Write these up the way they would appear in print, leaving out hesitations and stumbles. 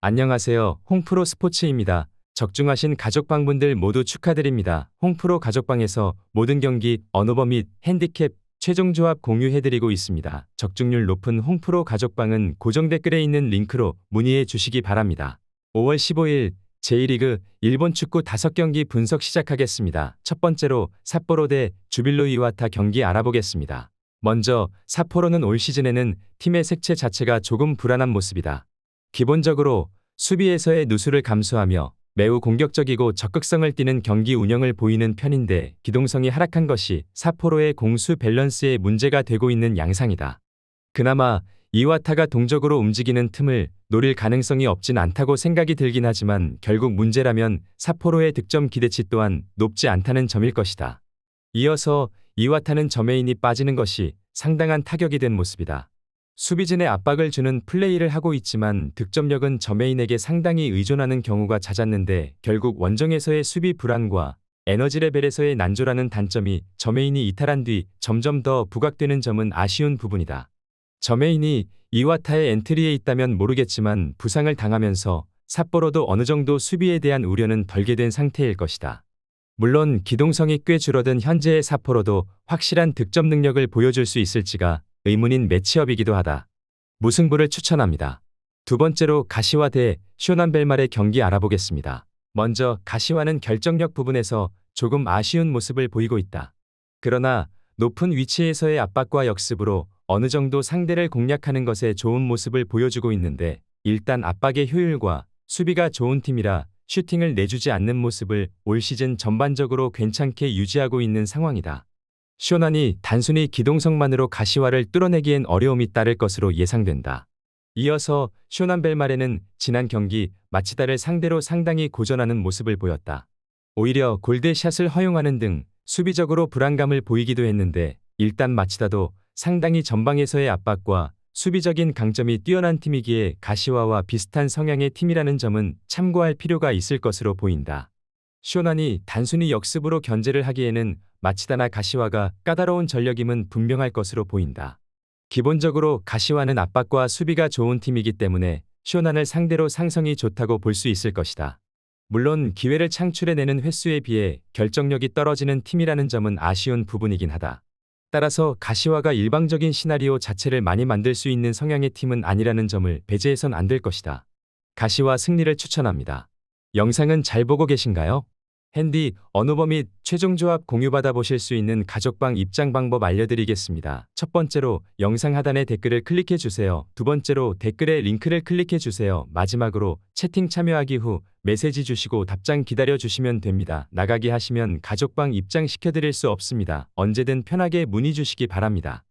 안녕하세요. 홍프로 스포츠입니다. 적중하신 가족방분들 모두 축하드립니다. 홍프로 가족방에서 모든 경기, 언어버 및 핸디캡, 최종 조합 공유해드리고 있습니다. 적중률 높은 홍프로 가족방은 고정 댓글에 있는 링크로 문의해 주시기 바랍니다. 5월 15일 제1리그 일본 축구 5경기 분석 시작하겠습니다. 첫 번째로 삿포로 대 주빌로 이와타 경기 알아보겠습니다. 먼저 삿포로는 올 시즌에는 팀의 색채 자체가 조금 불안한 모습이다. 기본적으로 수비에서의 누수를 감수하며 매우 공격적이고 적극성을 띠는 경기 운영을 보이는 편인데 기동성이 하락한 것이 삿포로의 공수 밸런스에 문제가 되고 있는 양상이다. 그나마 이와타가 동적으로 움직이는 틈을 노릴 가능성이 없진 않다고 생각이 들긴 하지만 결국 문제라면 삿포로의 득점 기대치 또한 높지 않다는 점일 것이다. 이어서 이와타는 점에인이 빠지는 것이 상당한 타격이 된 모습이다. 수비진에 압박을 주는 플레이를 하고 있지만 득점력은 점에인에게 상당히 의존하는 경우가 잦았는데 결국 원정에서의 수비 불안과 에너지 레벨에서의 난조라는 단점이 점에인이 이탈한 뒤 점점 더 부각되는 점은 아쉬운 부분이다. 점에인이 이와타의 엔트리에 있다면 모르겠지만 부상을 당하면서 삿포로도 어느 정도 수비에 대한 우려는 덜게 된 상태일 것이다. 물론 기동성이 꽤 줄어든 현재의 삿포로도 확실한 득점 능력을 보여줄 수 있을지가 의문인 매치업이기도 하다. 무승부를 추천합니다. 두 번째로 가시와 대 쇼난 벨말의 경기 알아보겠습니다. 먼저 가시와는 결정력 부분에서 조금 아쉬운 모습을 보이고 있다. 그러나 높은 위치에서의 압박과 역습으로 어느 정도 상대를 공략하는 것에 좋은 모습을 보여주고 있는데 일단 압박의 효율과 수비가 좋은 팀이라 슈팅을 내주지 않는 모습을 올 시즌 전반적으로 괜찮게 유지하고 있는 상황이다. 쇼난이 단순히 기동성만으로 가시와를 뚫어내기엔 어려움이 따를 것으로 예상된다. 이어서 쇼난 벨말에는 지난 경기 마치다를 상대로 상당히 고전하는 모습을 보였다. 오히려 골드샷을 허용하는 등 수비적으로 불안감을 보이기도 했는데 일단 마치다도 상당히 전방에서의 압박과 수비적인 강점이 뛰어난 팀이기에 가시와와 비슷한 성향의 팀이라는 점은 참고할 필요가 있을 것으로 보인다. 쇼난이 단순히 역습으로 견제를 하기에는 마치다나 가시와가 까다로운 전력임은 분명할 것으로 보인다. 기본적으로 가시와는 압박과 수비가 좋은 팀이기 때문에 쇼난을 상대로 상성이 좋다고 볼 수 있을 것이다. 물론 기회를 창출해내는 횟수에 비해 결정력이 떨어지는 팀이라는 점은 아쉬운 부분이긴 하다. 따라서 가시와가 일방적인 시나리오 자체를 많이 만들 수 있는 성향의 팀은 아니라는 점을 배제해선 안 될 것이다. 가시와 승리를 추천합니다. 영상은 잘 보고 계신가요? 핸디, 언어버 및 최종 조합 공유받아 보실 수 있는 가족방 입장 방법 알려드리겠습니다. 첫 번째로 영상 하단에 댓글을 클릭해 주세요. 두 번째로 댓글에 링크를 클릭해 주세요. 마지막으로 채팅 참여하기 후 메시지 주시고 답장 기다려 주시면 됩니다. 나가기 하시면 가족방 입장 시켜드릴 수 없습니다. 언제든 편하게 문의 주시기 바랍니다.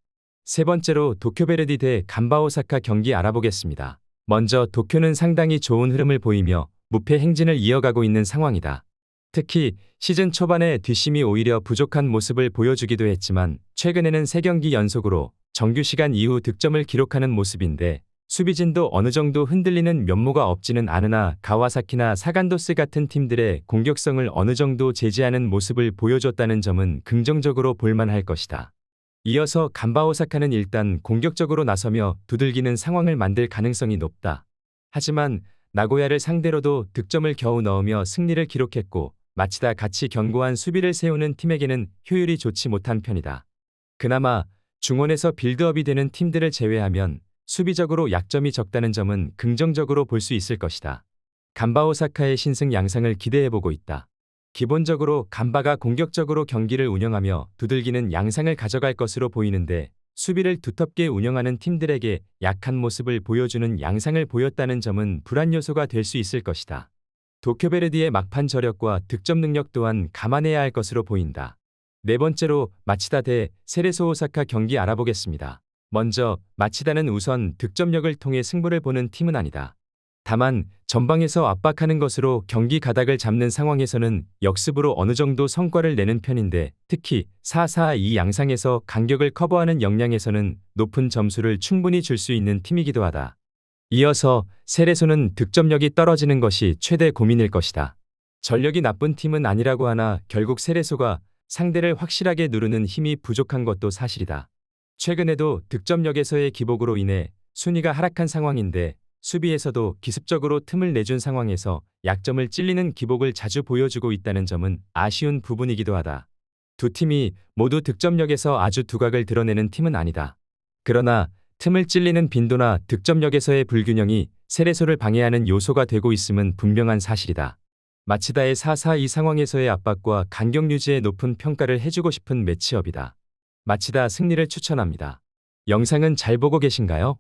세 번째로 도쿄베르디 대 간바 오사카 경기 알아보겠습니다. 먼저 도쿄는 상당히 좋은 흐름을 보이며 무패 행진을 이어가고 있는 상황이다. 특히 시즌 초반에 뒷심이 오히려 부족한 모습을 보여주기도 했지만 최근에는 3경기 연속으로 정규 시간 이후 득점을 기록하는 모습인데 수비진도 어느 정도 흔들리는 면모가 없지는 않으나 가와사키나 사간도스 같은 팀들의 공격성을 어느 정도 제지하는 모습을 보여줬다는 점은 긍정적으로 볼만할 것이다. 이어서 간바 오사카는 일단 공격적으로 나서며 두들기는 상황을 만들 가능성이 높다. 하지만 나고야를 상대로도 득점을 겨우 넣으며 승리를 기록했고 마치다 같이 견고한 수비를 세우는 팀에게는 효율이 좋지 못한 편이다. 그나마 중원에서 빌드업이 되는 팀들을 제외하면 수비적으로 약점이 적다는 점은 긍정적으로 볼 수 있을 것이다. 간바 오사카의 신승 양상을 기대해보고 있다. 기본적으로 간바가 공격적으로 경기를 운영하며 두들기는 양상을 가져갈 것으로 보이는데 수비를 두텁게 운영하는 팀들에게 약한 모습을 보여주는 양상을 보였다는 점은 불안 요소가 될 수 있을 것이다. 도쿄베르디의 막판 저력과 득점 능력 또한 감안해야 할 것으로 보인다. 네 번째로 마치다 대 세레소 오사카 경기 알아보겠습니다. 먼저 마치다는 우선 득점력을 통해 승부를 보는 팀은 아니다. 다만 전방에서 압박하는 것으로 경기 가닥을 잡는 상황에서는 역습으로 어느 정도 성과를 내는 편인데 특히 4-4-2 양상에서 간격을 커버하는 역량에서는 높은 점수를 충분히 줄 수 있는 팀이기도 하다. 이어서 세레소는 득점력이 떨어지는 것이 최대 고민일 것이다. 전력이 나쁜 팀은 아니라고 하나 결국 세레소가 상대를 확실하게 누르는 힘이 부족한 것도 사실이다. 최근에도 득점력에서의 기복으로 인해 순위가 하락한 상황인데 수비에서도 기습적으로 틈을 내준 상황에서 약점을 찔리는 기복을 자주 보여주고 있다는 점은 아쉬운 부분이기도 하다. 두 팀이 모두 득점력에서 아주 두각을 드러내는 팀은 아니다. 그러나 틈을 찔리는 빈도나 득점력에서의 불균형이 세레소를 방해하는 요소가 되고 있음은 분명한 사실이다. 마치다의 4-4-2 상황에서의 압박과 간격 유지에 높은 평가를 해주고 싶은 매치업이다. 마치다 승리를 추천합니다. 영상은 잘 보고 계신가요?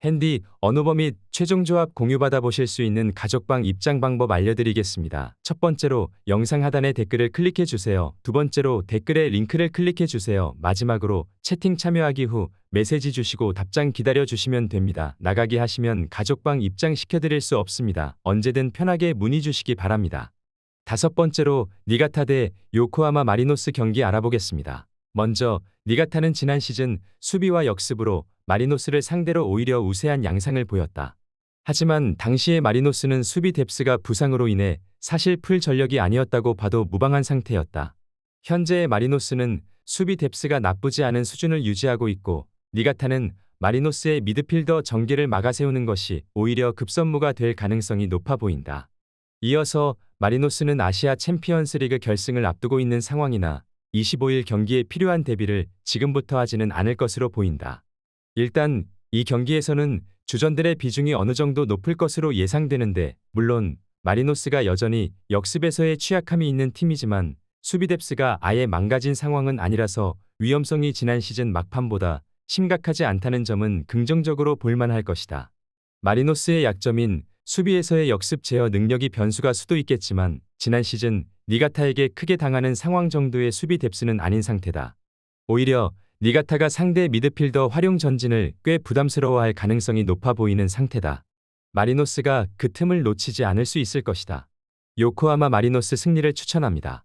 핸디, 언어버 및 최종 조합 공유받아 보실 수 있는 가족방 입장 방법 알려드리겠습니다. 첫 번째로 영상 하단의 댓글을 클릭해 주세요. 두 번째로 댓글에 링크를 클릭해 주세요. 마지막으로 채팅 참여하기 후 메시지 주시고 답장 기다려 주시면 됩니다. 나가기 하시면 가족방 입장 시켜드릴 수 없습니다. 언제든 편하게 문의 주시기 바랍니다. 다섯 번째로 니가타 대 요코하마 마리노스 경기 알아보겠습니다. 먼저 니가타는 지난 시즌 수비와 역습으로 마리노스를 상대로 오히려 우세한 양상을 보였다. 하지만 당시의 마리노스는 수비 뎁스가 부상으로 인해 사실 풀 전력이 아니었다고 봐도 무방한 상태였다. 현재의 마리노스는 수비 뎁스가 나쁘지 않은 수준을 유지하고 있고 니가타는 마리노스의 미드필더 전개를 막아세우는 것이 오히려 급선무가 될 가능성이 높아 보인다. 이어서 마리노스는 아시아 챔피언스리그 결승을 앞두고 있는 상황이나 25일 경기에 필요한 대비를 지금부터 하지는 않을 것으로 보인다. 일단 이 경기에서는 주전들의 비중이 어느 정도 높을 것으로 예상되는데 물론 마리노스가 여전히 역습에서의 취약함이 있는 팀이지만 수비 뎁스가 아예 망가진 상황은 아니라서 위험성이 지난 시즌 막판보다 심각하지 않다는 점은 긍정적으로 볼만할 것이다. 마리노스의 약점인 수비에서의 역습 제어 능력이 변수가 수도 있겠지만 지난 시즌 니가타에게 크게 당하는 상황 정도의 수비 뎁스는 아닌 상태다. 오히려 니가타가 상대 미드필더 활용 전진을 꽤 부담스러워할 가능성이 높아 보이는 상태다. 마리노스가 그 틈을 놓치지 않을 수 있을 것이다. 요코하마 마리노스 승리를 추천합니다.